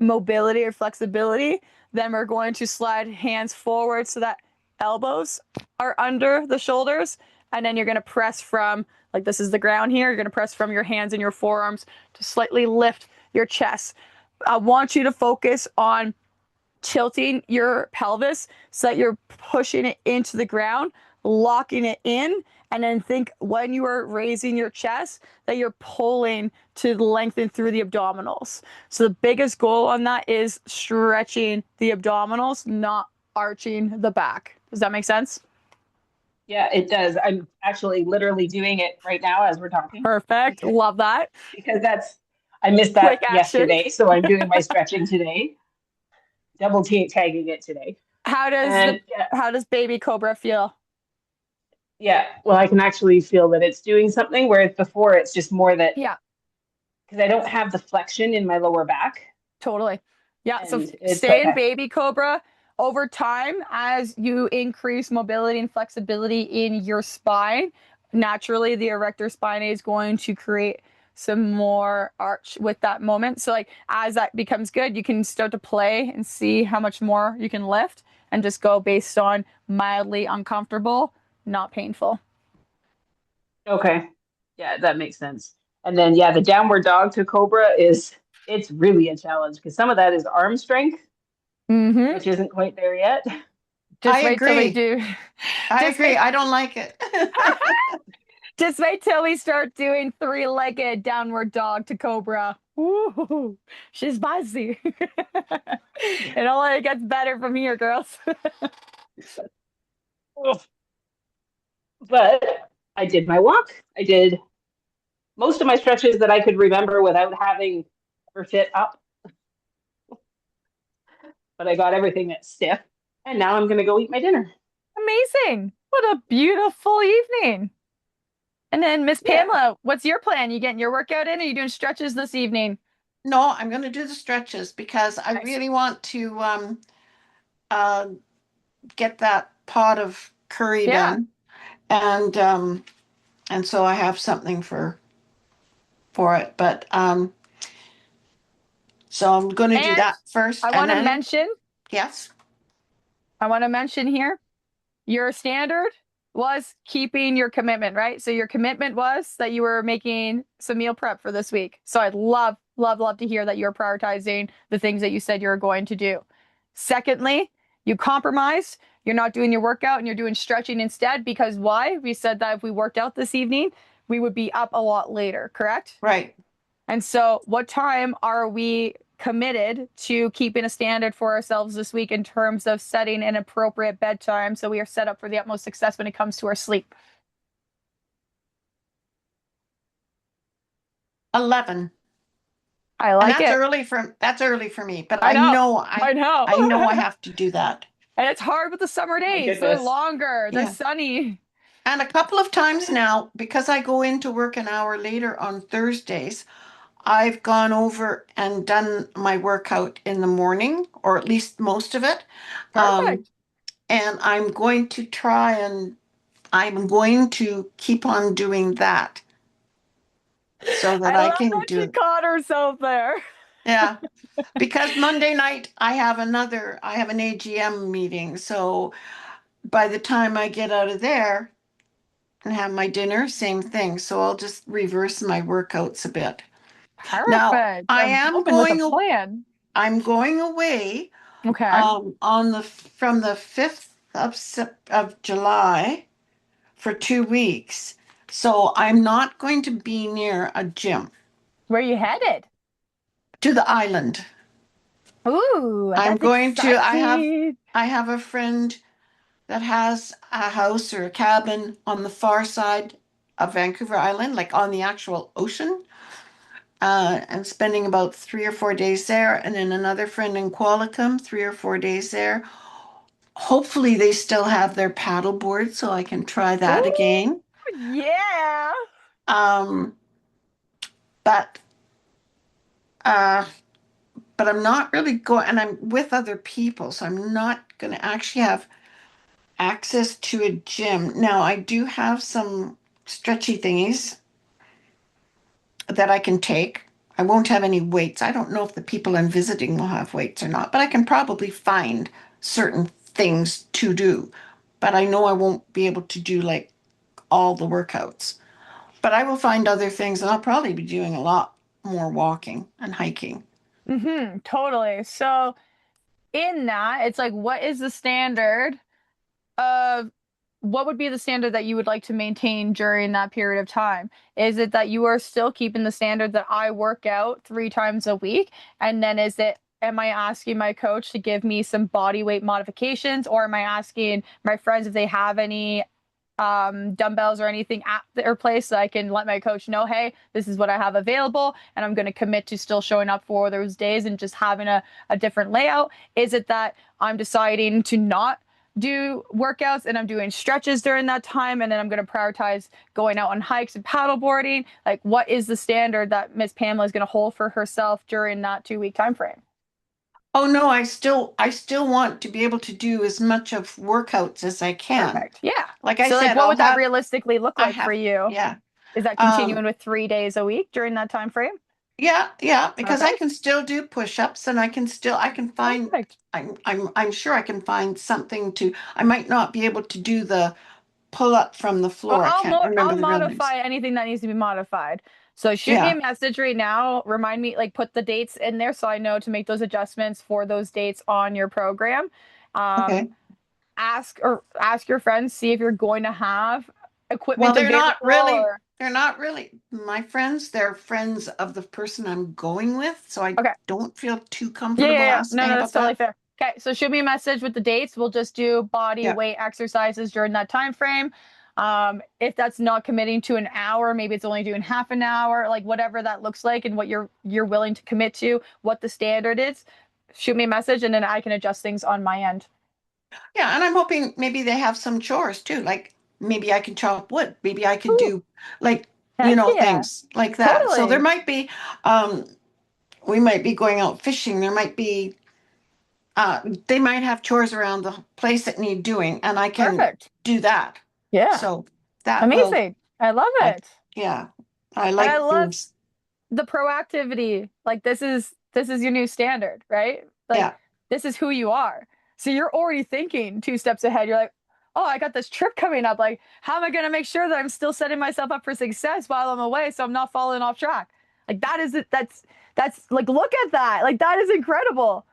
mobility or flexibility, then we're going to slide hands forward so that elbows are under the shoulders. And then you're going to press from, like this is the ground here, you're going to press from your hands and your forearms to slightly lift your chest. I want you to focus on tilting your pelvis so that you're pushing it into the ground, locking it in, and then think when you are raising your chest that you're pulling to lengthen through the abdominals. So the biggest goal on that is stretching the abdominals, not arching the back. Does that make sense? Yeah, it does. I'm actually literally doing it right now as we're talking Perfect. because Love that. that's I missed Quick that action. yesterday, so I'm doing my stretching today, double tagging it today. And How does baby cobra feel? yeah, well, I can actually feel that it's doing something, whereas before it's just more that Yeah, because I don't have the flexion in my lower back, totally. Yeah, so and it's stay like in baby cobra over time as you increase mobility and flexibility in your spine. Naturally, the erector spinae is going to create some more arch with that moment. So, like, as that becomes good, you can start to play and see how much more you can lift and just go based on mildly uncomfortable, not painful. okay, yeah, that makes sense. And then yeah, the downward dog to cobra is it's really a challenge because some of that is arm strength, Mm-hmm. which isn't quite there yet. Just I wait till we agree. do. I Just agree. wait. I don't like it. Just wait till we start doing three-legged downward dog to cobra. Ooh, she's buzzy. It only gets better from here, girls. But I did my walk. I did most of my stretches that I could remember without having ever fit up, but I got everything that's stiff. And now I'm going to go eat my dinner. Amazing. What a beautiful evening. And then Miss Yeah. Pamela, what's your plan? You getting your workout in? Or are you doing stretches this evening? No, I'm going to do the stretches because I Nice. really want to uh, get that pot of curry Yeah. done, and and so I have something for it. But so I'm going to do And that first, I and want to then mention, yes, I want to mention here your standard was keeping your commitment, right? So your commitment was that you were making some meal prep for this week. So I'd love, love, love to hear that you're prioritizing the things that you said you were going to do. Secondly, you compromised. You're not doing your workout and you're doing stretching instead because why? We said that if we worked out this evening, we would be up a lot later, correct? right. And so, what time are we committed to keeping a standard for ourselves this week in terms of setting an appropriate bedtime so we are set up for the utmost success when it comes to our sleep? 11. I And like it. that's early for me, but I know. I I know. I know I have to do that. And it's hard with the summer My days. They're goodness. longer, they're Yeah. sunny. And a couple of times now, because I go into work an hour later on Thursdays, I've gone over and done my workout in the morning, or at least most of it. Um, Perfect. and I'm going to keep on doing that so that I I love can that she do, caught herself there. yeah. Because Monday night I have an AGM meeting. So by the time I get out of there and have my dinner, same thing. So I'll just reverse my workouts a bit. Now, Perfect. I'm open with a plan. I'm going away Okay. on the from the 5th of July for 2 weeks. So I'm not going to be near a gym. Where you headed? To the island. Ooh, I'm that's going to exciting. I have a friend that has a house or a cabin on the far side of Vancouver Island, like on the actual ocean. And spending about 3 or 4 days there, and then another friend in Qualicum, 3 or 4 days there. Hopefully, they still have their paddle board, so I can try that Ooh, again. yeah. Um, but uh, but I'm not really going, and I'm with other people, so I'm not going to actually have access to a gym. Now, I do have some stretchy thingies that I can take. I won't have any weights. I don't know if the people I'm visiting will have weights or not, but I can probably find certain things to do. But I know I won't be able to do like all the workouts. But I will find other things, and I'll probably be doing a lot more walking and hiking. Totally. So in that, it's like, what is the standard of what would be the standard that you would like to maintain during that period of time? Is it that you are still keeping the standard that I work out 3 times a week? And then am I asking my coach to give me some body weight modifications, or am I asking my friends if they have any dumbbells or anything at their place so I can let my coach know, hey, this is what I have available, and I'm going to commit to still showing up for those days and just having a different layout? Is it that I'm deciding to not do workouts and I'm doing stretches during that time, and then I'm going to prioritize going out on hikes and paddleboarding? Like, what is the standard that Miss Pamela is going to hold for herself during that 2 week time frame? Oh no, I still want to be able to do as much of workouts as I can. Perfect. Yeah. Like I So, like, said, what would that realistically look I like for have, you? yeah. Is that Um, continuing with 3 days a week during that time frame? yeah, because I Perfect. can still do push-ups and I can find, Perfect. I'm sure I can find something to, I might not be able to do the pull-up from the Well, floor. I can't remember I'll the real names. modify anything that needs to be modified. So shoot me a Yeah. message right now. Remind me, like, put the dates in there so I know to make those adjustments for those dates on your program. Um, Okay. ask your friends, see if you're going to have Well, equipment available or they're not really my friends. They're friends of the person I'm going with, so I okay. don't feel too Yeah, yeah, comfortable yeah. No, asking no, that's about totally that. fair. Okay, so shoot me a message with the dates. We'll just do body Yeah. weight exercises during that time frame. If that's not committing to an hour, maybe it's only doing half an hour, like whatever that looks like and what you're willing to commit to, what the standard is. Shoot me a message and then I can adjust things on my end. Yeah, and I'm hoping maybe they have some chores too. Like maybe I could chop wood. Maybe I could Ooh, do like, heck yeah. things like that. So there Totally. might be um we might be going out fishing. There might be they might have chores around the place that need doing, and I can Perfect. do that. Yeah. So that will Amazing. I love I it. yeah, I And I like love things. the proactivity. Like this is your new standard, right? Like Yeah. this is who you are. So you're already thinking 2 steps ahead. You're like, oh, I got this trip coming up. Like, how am I going to make sure that I'm still setting myself up for success while I'm away so I'm not falling off track? Like that is it. That's like, look at that. Like that is incredible.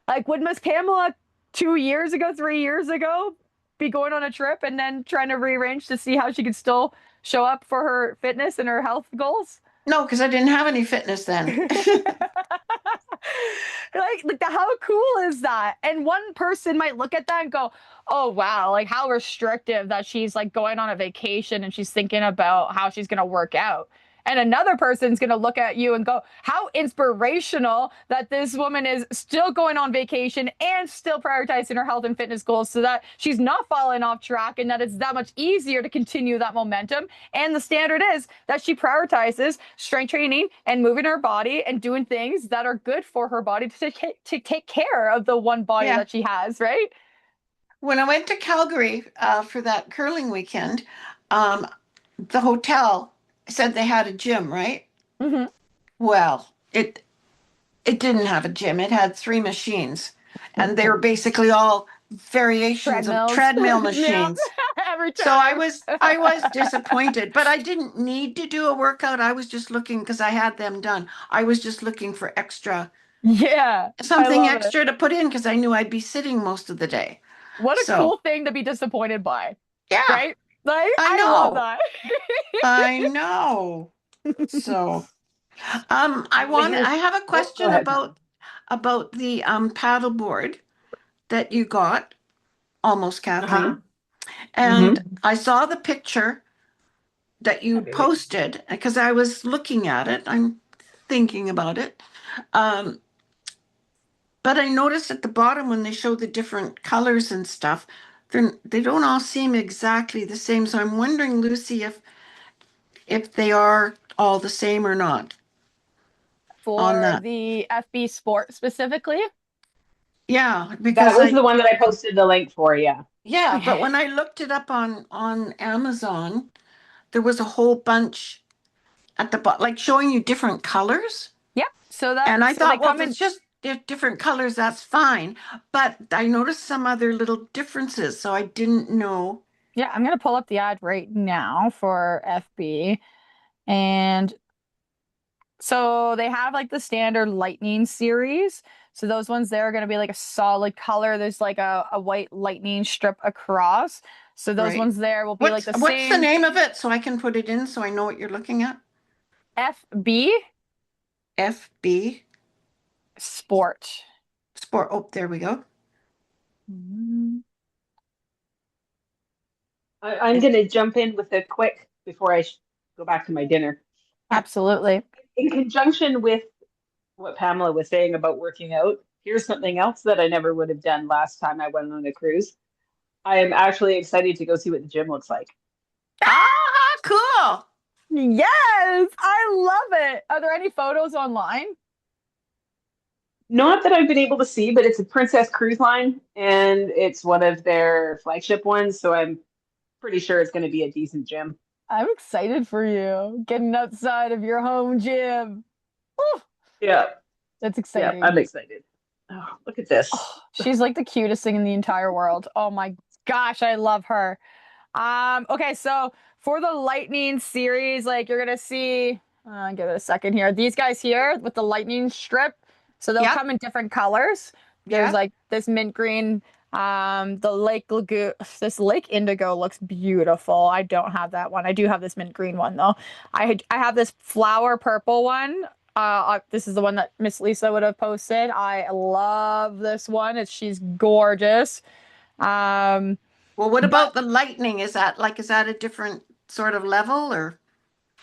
Like would Miss Pamela 2 years ago, 3 years ago, be going on a trip and then trying to rearrange to see how she could still show up for her fitness and her health goals? No, because I didn't have any fitness then. How cool is that? And one person might look at that and go, "Oh wow, like how restrictive that she's like going on a vacation and she's thinking about how she's going to work out." And another person's going to look at you and go, "How inspirational that this woman is still going on vacation and still prioritizing her health and fitness goals so that she's not falling off track and that it's that much easier to continue that momentum." And the standard is that she prioritizes strength training and moving her body and doing things that are good for her body to take care of the one body Yeah. that she has, right? When I went to Calgary for that curling weekend, um, the hotel said they had a gym, right? Mm-hmm. Well, it didn't have a gym. It had three machines, and they were basically all variations of Treadmills. treadmill Yeah, machines. every So time. I was disappointed, but I didn't need to do a workout. I was just looking because I had them done. I was just looking for Yeah, I something love it. extra to put in because I knew I'd be sitting most of the day. What a So, cool thing to be disappointed by, yeah, right? Like, I I love know. that. I know. So, I have a Oh, go question ahead. about the paddleboard that you got, almost Uh-huh. Kathleen. Hmm. And I saw the picture that you Okay. posted, because I was looking at it, I'm thinking about it. Um, but I noticed at the bottom when they show the different colors and stuff, they don't all seem exactly the same. So I'm wondering, Lucy, if they are all the same or not on For that. the FB Sport specifically. Yeah, That because was the one that I posted the link for. Yeah. yeah, but Okay. when I looked it up on Amazon, there was a whole bunch at the bottom, like showing you different colors. Yep. And I So they thought, well, if come it's in. just different colors, that's fine. But I noticed some other little differences, so I didn't know. Yeah, I'm gonna pull up the ad right now for FB. And so they have like the standard lightning series. So those ones there are going to be like a solid color. There's like a white lightning strip across. So those Right. ones there will be like the What's the same. name of it so I can put it in so I know what you're looking at? FB FB Sport. Sport. Oh, there we go. Mhm. I'm going to jump in with a quick before I go back to my dinner. Absolutely. In conjunction with what Pamela was saying about working out, here's something else that I never would have done last time I went on a cruise. I am actually excited to go see what the gym looks like. Ah, cool. Yes, I love it. Are there any photos online? Not that I've been able to see, but it's a Princess Cruise Line and it's one of their flagship ones. So I'm pretty sure it's going to be a decent gym. I'm excited for you getting outside of your home gym. Woo, Yeah. that's Yeah. exciting. I'm excited. Oh, look at this. Oh, she's like the cutest thing in the entire world. Oh my gosh, I love her. Okay, so for the Lightning series, like you're gonna see, give it a second here. These guys here with the lightning strip, so they'll Yep. come in different colors. There's Yep. like this mint green, the Lake Lagoon, this Lake Indigo looks beautiful. I don't have that one. I do have this mint green one though. I have this flower purple one. This is the one that Miss Lisa would have posted. I love this one. She's gorgeous. Um, Well, what but about the lightning? Is that a different sort of level or?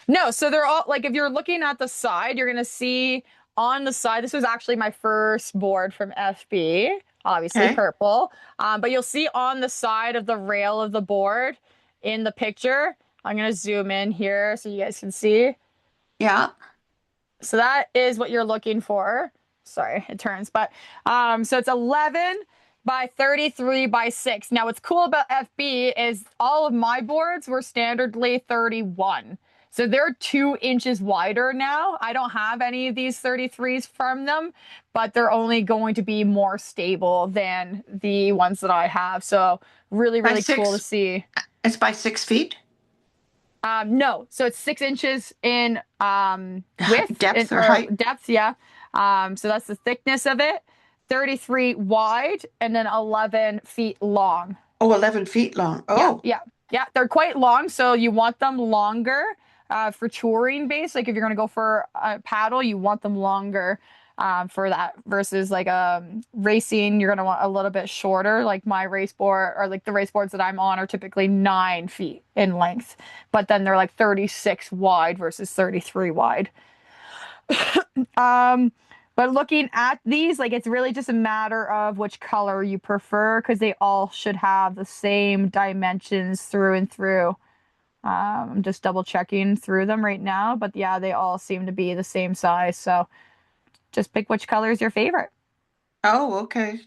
No, so they're all like if you're looking at the side, you're gonna see on the side. This was actually my first board from FB, obviously Okay. purple. But you'll see on the side of the rail of the board in the picture. I'm gonna zoom in here so you guys can see. Yeah. So that is what you're looking for. Sorry, it turns, but so it's 11 by 33 by 6. Now, what's cool about FB is all of my boards were standardly 31. So they're 2 inches wider now. I don't have any of these 33s from them, but they're only going to be more stable than the ones that I have. So really, By really cool to six. see. It's by 6 feet. No, so it's 6 inches in width Depth or or height? depth, yeah. So that's the thickness of it. 33 wide and then 11 feet long. Oh, 11 feet long. Yeah, Oh, yeah, yeah. They're quite long, so you want them longer for touring base. Like if you're gonna go for a paddle, you want them longer for that versus like racing. You're gonna want a little bit shorter. Like my race board or like the race boards that I'm on are typically 9 feet in length, but then they're like 36 wide versus 33 wide. Um, but looking at these, like it's really just a matter of which color you prefer because they all should have the same dimensions through and through. I'm just double checking through them right now, but yeah, they all seem to be the same size. So just pick which color is your favorite. oh, okay.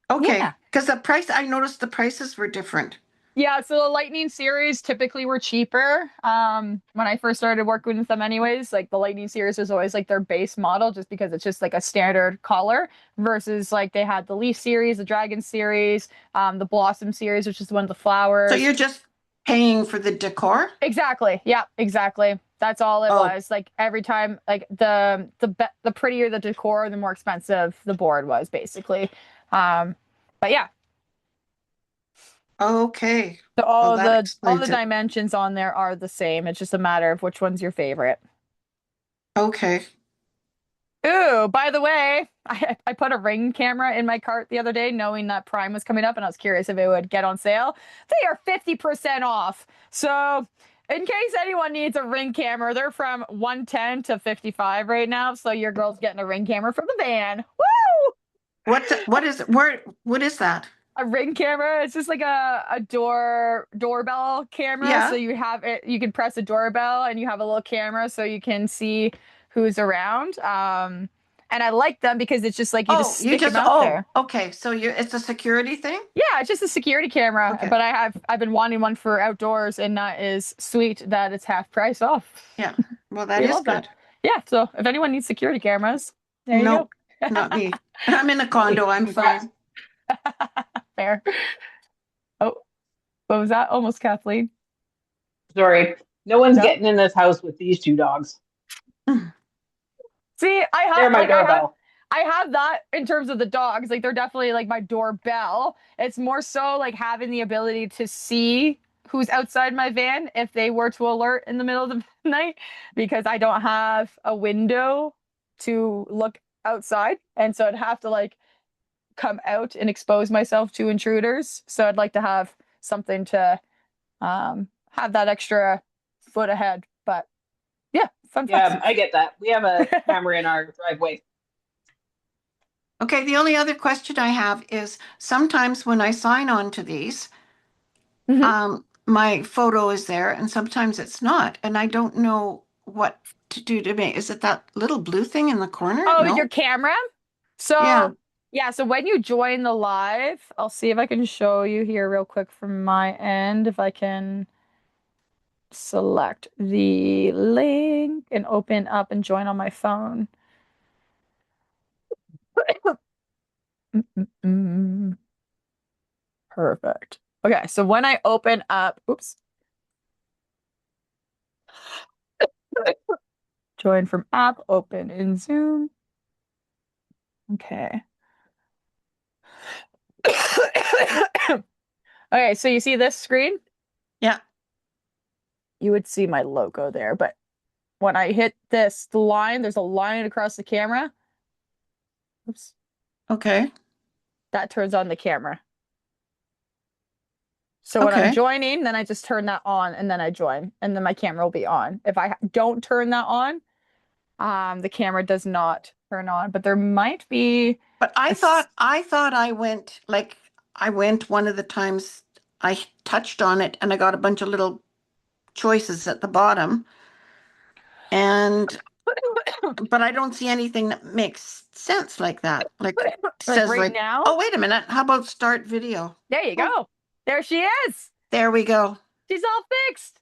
Yeah. Okay. Because I noticed the prices were different. Yeah, so the Lightning series typically were cheaper. When I first started working with them anyways, like the Lightning series was always like their base model just because it's just like a standard color versus like they had the Leaf series, the Dragon series, the Blossom series, which is the one with the So flowers. you're just paying for the decor? Exactly. Yeah, exactly. That's all it Oh, was. Like every time like the prettier the decor, the more expensive the board was basically. Um, but yeah, okay. so Well, all that the explains it. dimensions on there are the same. It's just a matter of which one's your favorite. Okay. Ooh, by the way, I put a Ring camera in my cart the other day, knowing that Prime was coming up, and I was curious if it would get on sale. They are 50% off. So in case anyone needs a Ring camera, they're from 110 to 55 right now. So your girl's getting a Ring camera from the van. Woo! What is that? A Ring camera. It's just like a doorbell camera. So Yeah. you have it, you can press a doorbell and you have a little camera so you can see who's around. And I like them because it's just like you just stick them out there. Okay. So it's a security thing? Yeah, it's just a security camera, Okay. but I've been wanting one for outdoors, and that is sweet that it's half price off. Yeah. Well, that We is love that. good. Yeah, so if anyone needs security cameras, there you Nope, go. not me. I'm in a condo. I'm fine. Fair. Oh, what was that? Almost Kathleen. Sorry. No one's No? getting in this house with these two dogs. See, They're my doorbell. I have that in terms of the dogs. Like they're definitely like my doorbell. It's more so like having the ability to see who's outside my van if they were to alert in the middle of the night because I don't have a window to look outside. And so I'd have to like come out and expose myself to intruders. So I'd like to have something to have that extra foot ahead. But yeah, fun Yeah, fact. I get that. We have a camera in our driveway. Okay, the only other question I have is sometimes when I sign on to these, Mhm. my photo is there and sometimes it's not. And I don't know what to do to make. Is it that little blue thing in the corner? Oh, No? your camera? Yeah. So, yeah, so when you join the live, I'll see if I can show you here real quick from my end, if I can select the link and open up and join on my phone. Mm-mm-mm. Perfect. Okay, so when I open up, oops, join from app, open in Zoom. Okay. Okay, so you see this screen? Yeah. You would see my logo there, but when I hit this, the line, there's a line across the camera. Oops, Okay. that turns on the camera. So when I'm Okay. joining, then I just turn that on and then I join, and then my camera will be on. If I don't turn that on, the camera does not turn on. But there might be But a I thought I went one of the times I touched on it and I got a bunch of little choices at the bottom. And but I don't see anything that makes sense like that. Like like says right like, now. oh, wait a minute. How about start video? There you Oh, go. There she is. there we go. She's all fixed.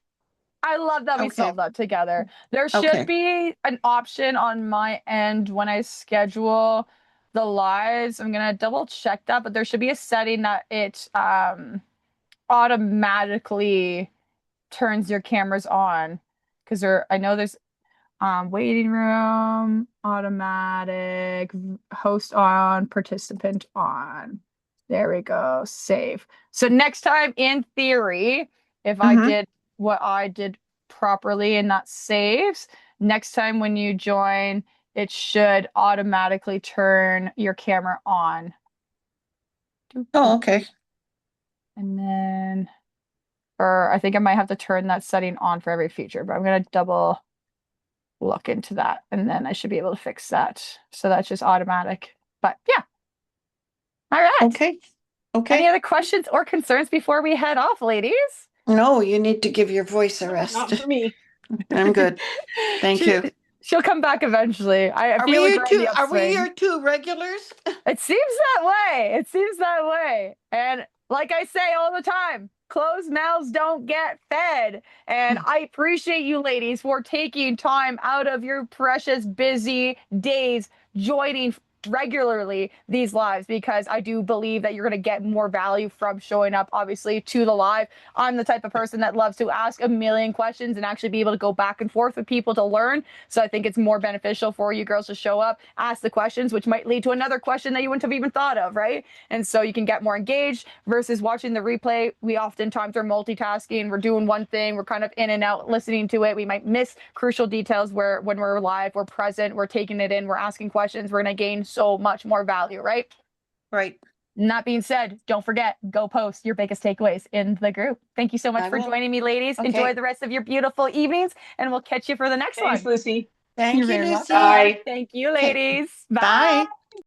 I love that we Okay. solved that together. There should Okay. be an option on my end when I schedule the lives. I'm gonna double check that, but there should be a setting that it automatically turns your cameras on. Because I know there's waiting room, automatic, host on, participant on. There we go. Save. So next time, in theory, if I Mm-hmm. did what I did properly and that saves, next time when you join, it should automatically turn your camera on. Oh, okay. And then, or I think I might have to turn that setting on for every feature, but I'm going to double look into that and then I should be able to fix that. So that's just automatic. But yeah. All right. Okay. Any Okay. other questions or concerns before we head off, ladies? No, you need to give your voice a Not rest. for me. I'm good. Thank you. She'll come back eventually. I feel like we're in the Are we upswing. your two regulars? It seems that way. It seems that way. And like I say all the time, closed mouths don't get fed. And I appreciate you ladies for taking time out of your precious busy days joining regularly these lives because I do believe that you're going to get more value from showing up obviously to the live. I'm the type of person that loves to ask a million questions and actually be able to go back and forth with people to learn. So I think it's more beneficial for you girls to show up, ask the questions, which might lead to another question that you wouldn't have even thought of, right? And so you can get more engaged versus watching the replay. We oftentimes are multitasking. We're doing one thing. We're kind of in and out listening to it. We might miss crucial details where when we're live, we're present, we're taking it in, we're asking questions, we're going to gain so much more value, right? Right. That being said, don't forget, go post your biggest takeaways in the group. Thank you so much I for will. joining me, ladies. Okay. Enjoy the rest of your beautiful evenings, and we'll catch you for the next Thanks, one. Lucy. Thank You're you, very Lucy. welcome. Bye. Thank you, Okay. ladies. Bye.